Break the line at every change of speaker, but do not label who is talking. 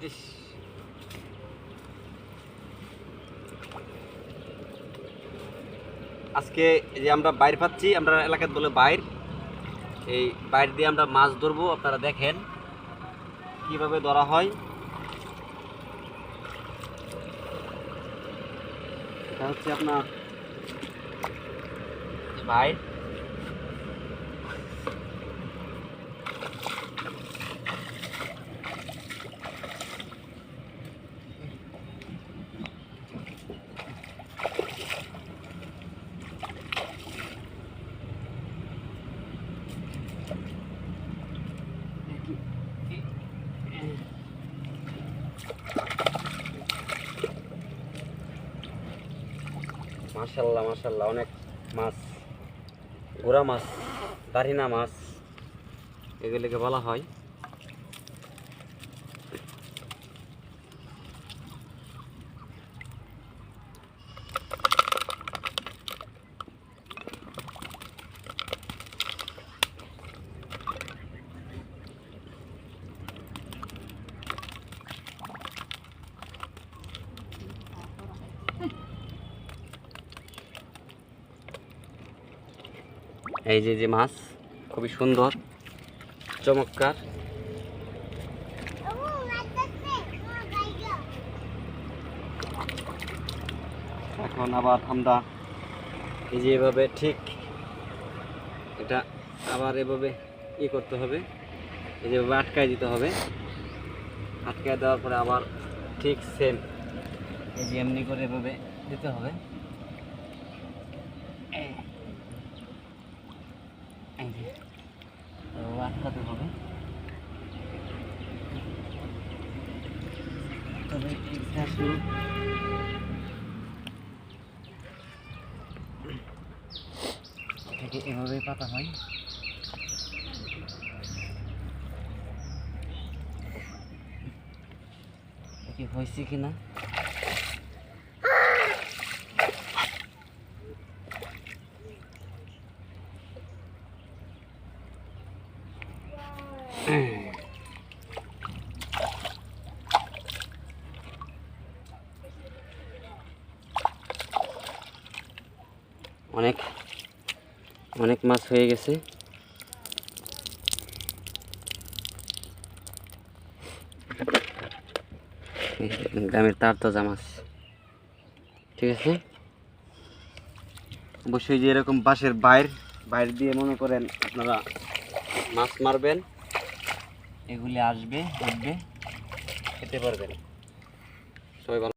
আজকে এই যে আমরা বাইর পাচ্ছি, আমরা এলাকায় বলে বাইর, এই বাইর দিয়ে আমরা মাছ ধরবো। আপনারা দেখেন কিভাবে ধরা হয়। এটা হচ্ছে আপনার বাইর। মাশাআল্লাহ মাশাআল্লাহ, অনেক মাছ, গোড়া মাছ, দারিনা মাছ এগুলিকে বলা হয়। এই যে মাছ খুবই সুন্দর চমৎকার। এখন আবার আমরা এই যে এভাবে ঠিক এটা আবার এভাবে করতে হবে, এই যেভাবে আটকায় দিতে হবে। আটকায় দেওয়ার পরে আবার ঠিক সেম এই যে এমনি করে এভাবে দিতে হবে। আটকাতে হবে, তবে এভাবেই পাতা হয়। কি হয়েছে কিনা অনেক অনেক মাছ হয়ে গেছে। গ্রামের তাজা মাছ, ঠিক আছে। অবশ্যই যে এরকম বাঁশের বাইর দিয়ে মনে করেন আপনারা মাছ মারবেন, এগুলি আসবে উঠবে, খেতে পারবেন। সবাই ভালো।